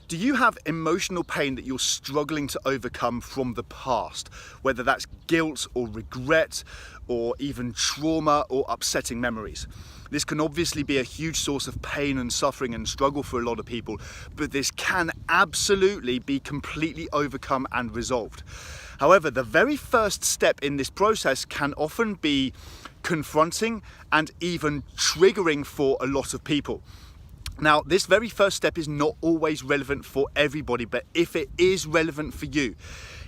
Do you have emotional pain that you're struggling to overcome from the past? Whether that's guilt or regret or even trauma or upsetting memories. This can obviously be a huge source of pain and suffering and struggle for a lot of people, but this can absolutely be completely overcome and resolved. However, the very first step in this process can often be confronting and even triggering for a lot of people. Now, this very first step is not always relevant for everybody, but if it is relevant for you,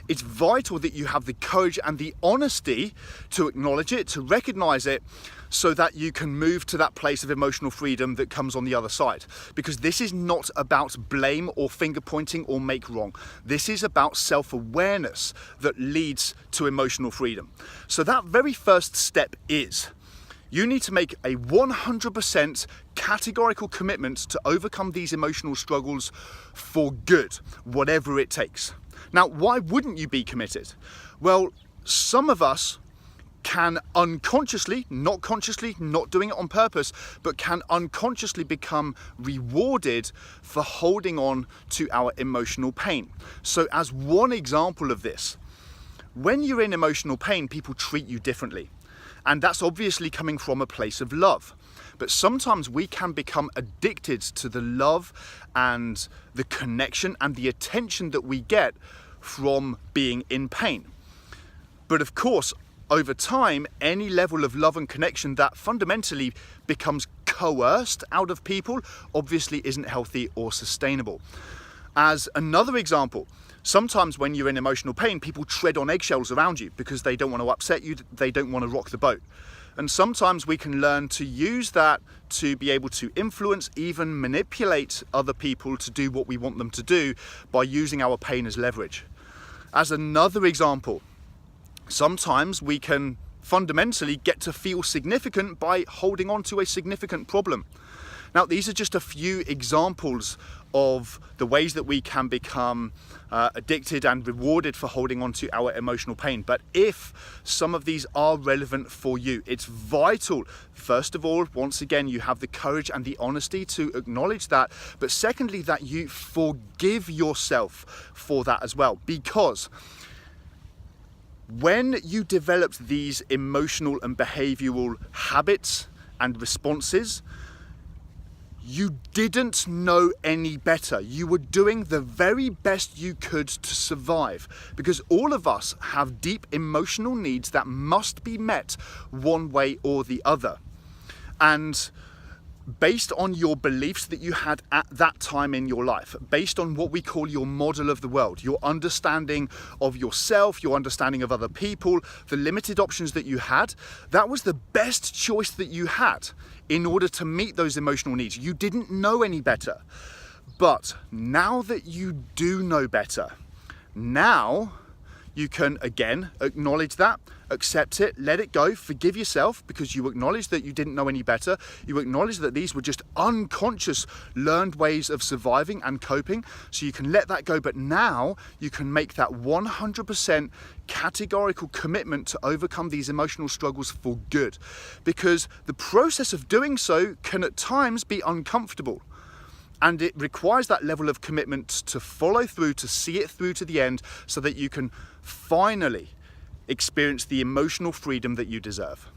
it's vital that you have the courage and the honesty to acknowledge it, to recognize it, so that you can move to that place of emotional freedom that comes on the other side. Because this is not about blame or finger pointing or make wrong. This is about self-awareness that leads to emotional freedom. So that very first step is, you need to make a 100% categorical commitment to overcome these emotional struggles for good, whatever it takes. Now, why wouldn't you be committed? Well, some of us can unconsciously, not consciously, not doing it on purpose, but can unconsciously become rewarded for holding on to our emotional pain. So as one example of this, when you're in emotional pain, people treat you differently. And that's obviously coming from a place of love. But sometimes we can become addicted to the love and the connection and the attention that we get from being in pain. But of course, over time, any level of love and connection that fundamentally becomes coerced out of people obviously isn't healthy or sustainable. As another example, sometimes when you're in emotional pain, people tread on eggshells around you because they don't want to upset you, they don't want to rock the boat. And sometimes we can learn to use that to be able to influence, even manipulate other people to do what we want them to do by using our pain as leverage. As another example, sometimes we can fundamentally get to feel significant by holding on to a significant problem. Now, these are just a few examples of the ways that we can become addicted and rewarded for holding on to our emotional pain. But if some of these are relevant for you, it's vital, first of all, once again, you have the courage and the honesty to acknowledge that. But secondly, that you forgive yourself for that as well. Because when you developed these emotional and behavioral habits and responses, you didn't know any better. You were doing the very best you could to survive, because all of us have deep emotional needs that must be met one way or the other. And based on your beliefs that you had at that time in your life, based on what we call your model of the world, your understanding of yourself, your understanding of other people, the limited options that you had, that was the best choice that you had in order to meet those emotional needs. You didn't know any better. But now that you do know better, now you can again acknowledge that, accept it, let it go, forgive yourself because you acknowledge that you didn't know any better. You acknowledge that these were just unconscious learned ways of surviving and coping. So you can let that go, but now you can make that 100% categorical commitment to overcome these emotional struggles for good. Because the process of doing so can at times be uncomfortable. And it requires that level of commitment to follow through, to see it through to the end, so that you can finally experience the emotional freedom that you deserve.